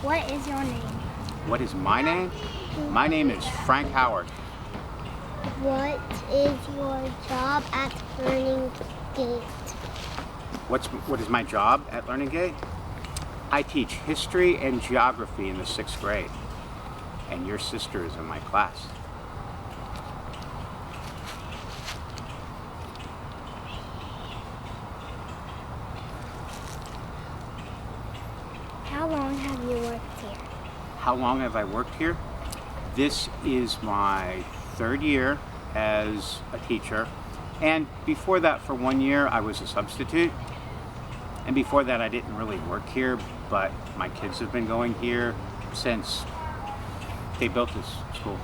What is your name? What is my name? My name is Frank Howard. What is your job at Learning Gate? What is my job at Learning Gate? I teach history and geography in the 6th grade. And your sister is in my class. How long have you worked here? How long have I worked here? This is my 3rd year as a teacher. And before that, for 1 year, I was a substitute. And before that, I didn't really work here, but my kids have been going here since they built this school.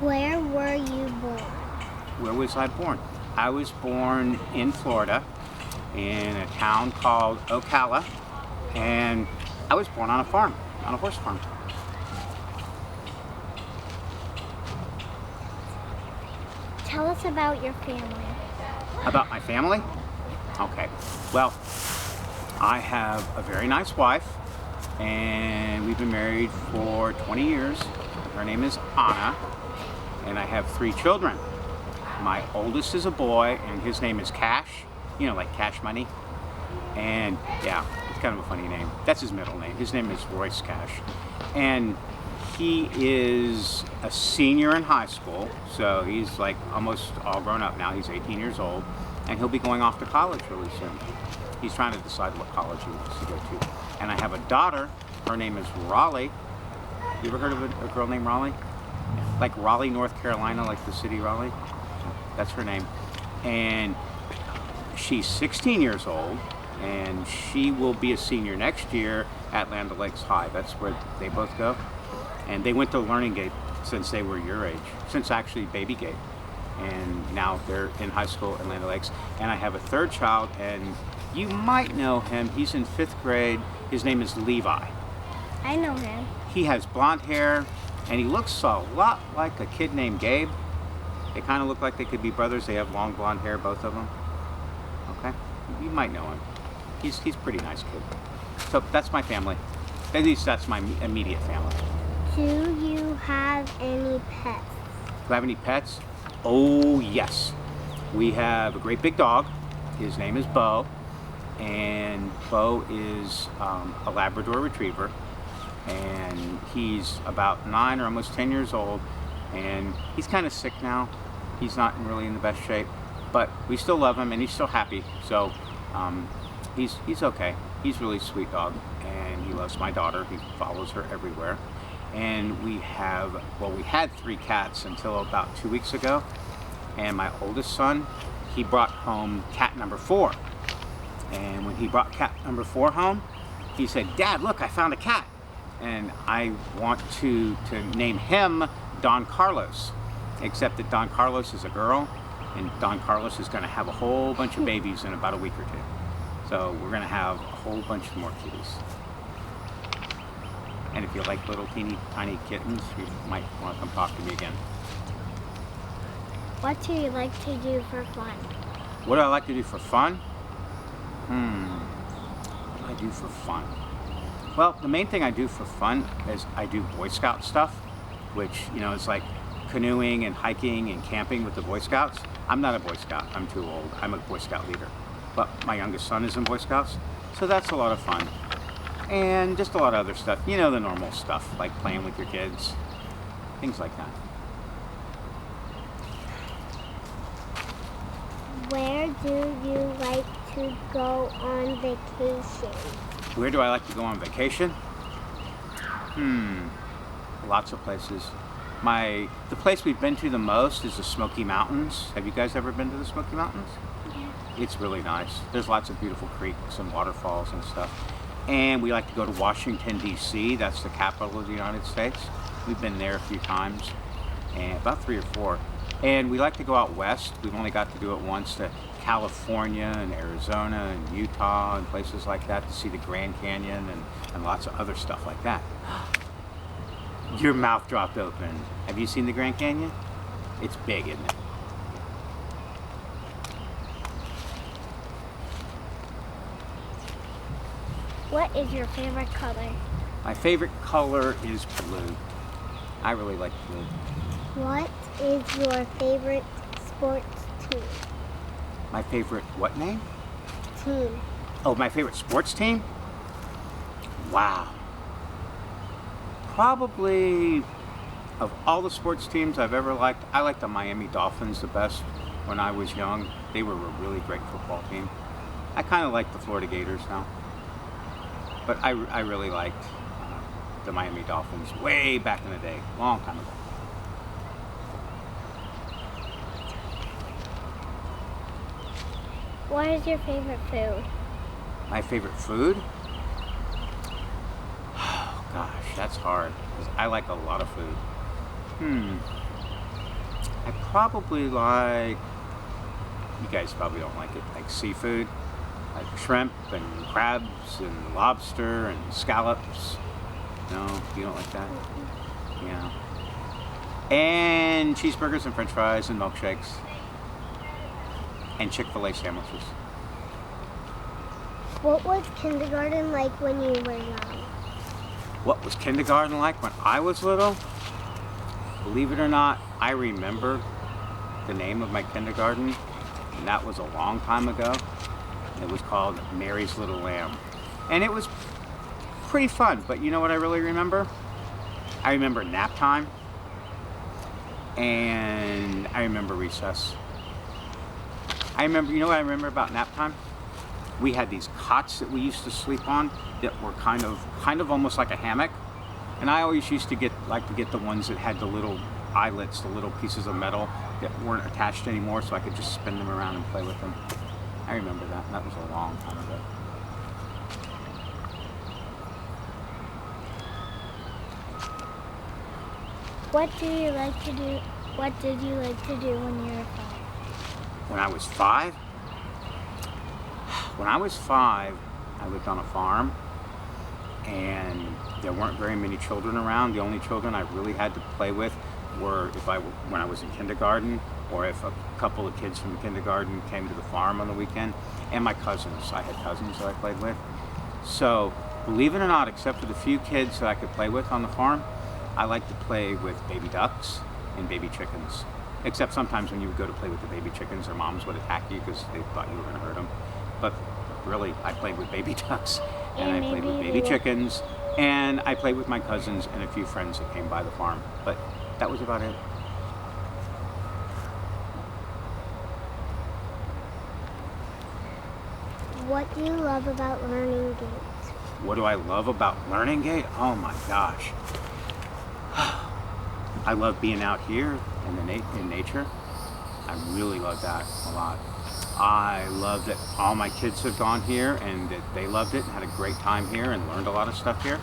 Where were you born? Where was I born? I was born in Florida, in a town called Ocala, and I was born on a farm, on a horse farm. Tell us about your family. About my family? Okay. Well, I have a very nice wife, and we've been married for 20 years. Her name is Anna, and I have 3 children. My oldest is a boy, and his name is Cash, you know, like Cash Money. And yeah, it's kind of a funny name. That's his middle name. His name is Royce Cash. And he is a senior in high school, so he's like almost all grown up now. He's 18 years old, and he'll be going off to college really soon. He's trying to decide what college he wants to go to. And I have a daughter. Her name is Raleigh. You ever heard of a girl named Raleigh? Like Raleigh, North Carolina, like the city Raleigh? That's her name. And she's 16 years old, and she will be a senior next year at Land O'Lakes High. That's where they both go. And they went to Learning Gate since they were your age, since actually Baby Gate. And now they're in high school at Land O'Lakes. And I have a 3rd child, and you might know him. He's in 5th grade. His name is Levi. I know him. He has blonde hair, and he looks a lot like a kid named Gabe. They kind of look like they could be brothers. They have long blonde hair, both of them. Okay? You might know him. He's a pretty nice kid. So that's my family. At least that's my immediate family. Do you have any pets? Do I have any pets? Oh, yes. We have a great big dog. His name is Bo. And Bo is a Labrador Retriever. And he's about 9 or almost 10 years old. And he's kind of sick now. He's not really in the best shape. But we still love him, and he's still happy. So he's okay. He's a really sweet dog. And he loves my daughter. He follows her everywhere. And we had 3 cats until about 2 weeks ago. And my oldest son, he brought home cat number 4. And when he brought cat number 4 home, he said, "Dad, look, I found a cat. And I want to name him Don Carlos." Except that Don Carlos is a girl, and Don Carlos is going to have a whole bunch of babies in about a week or 2. So we're going to have a whole bunch more kitties. And if you like little teeny tiny kittens, you might want to come talk to me again. What do you like to do for fun? What do I like to do for fun? What do I do for fun? Well, the main thing I do for fun is I do Boy Scout stuff, which, you know, is like canoeing and hiking and camping with the Boy Scouts. I'm not a Boy Scout. I'm too old. I'm a Boy Scout leader. But my youngest son is in Boy Scouts, so that's a lot of fun. And just a lot of other stuff. You know, the normal stuff, like playing with your kids, things like that. Where do you like to go on vacation? Where do I like to go on vacation? Lots of places. The place we've been to the most is the Smoky Mountains. Have you guys ever been to the Smoky Mountains? Yeah. It's really nice. There's lots of beautiful creeks and waterfalls and stuff. And we like to go to Washington, D.C. That's the capital of the United States. We've been there a few times, and about 3 or 4. And we like to go out west. We've only got to do it once, to California and Arizona and Utah and places like that, to see the Grand Canyon and lots of other stuff like that. Your mouth dropped open. Have you seen the Grand Canyon? It's big, isn't it? What is your favorite color? My favorite color is blue. I really like blue. What is your favorite sports team? My favorite what name? Team. Oh, my favorite sports team? Wow. Probably of all the sports teams I've ever liked, I like the Miami Dolphins the best when I was young. They were a really great football team. I kind of like the Florida Gators now. But I really liked the Miami Dolphins way back in the day, long time ago. What is your favorite food? My favorite food? Oh gosh, that's hard, because I like a lot of food. I probably like, you guys probably don't like it, like seafood, like shrimp and crabs and lobster and scallops. No, you don't like that? Yeah. And cheeseburgers and french fries and milkshakes. And Chick-fil-A sandwiches. What was kindergarten like when you were young? What was kindergarten like when I was little? Believe it or not, I remember the name of my kindergarten, and that was a long time ago. It was called Mary's Little Lamb. And it was pretty fun, but you know what I really remember? I remember nap time, and I remember recess. You know what I remember about nap time? We had these cots that we used to sleep on that were kind of almost like a hammock. And I always used to like to get the ones that had the little eyelets, the little pieces of metal that weren't attached anymore, so I could just spin them around and play with them. I remember that, and that was a long time ago. What did you like to do when you were 5? When I was 5? When I was 5, I lived on a farm, and there weren't very many children around. The only children I really had to play with were when I was in kindergarten, or if a couple of kids from kindergarten came to the farm on the weekend, and my cousins. I had cousins that I played with. So, believe it or not, except for the few kids that I could play with on the farm, I like to play with baby ducks and baby chickens. Except sometimes when you would go to play with the baby chickens, their moms would attack you because they thought you were going to hurt them. But really, I played with baby ducks, and I played with baby chickens, and I played with my cousins and a few friends that came by the farm. But that was about it. What do you love about Learning Gate? What do I love about Learning Gate? Oh my gosh. I love being out here in nature. I really love that a lot. I love that all my kids have gone here and that they loved it and had a great time here and learned a lot of stuff here.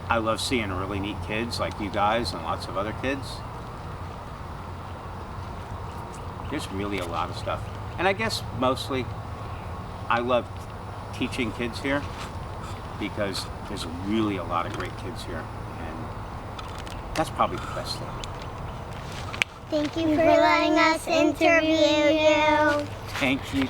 I love seeing really neat kids like you guys and lots of other kids. There's really a lot of stuff. And I guess mostly I love teaching kids here because there's really a lot of great kids here. That's probably the best thing. Thank you for letting us interview you. Thank you,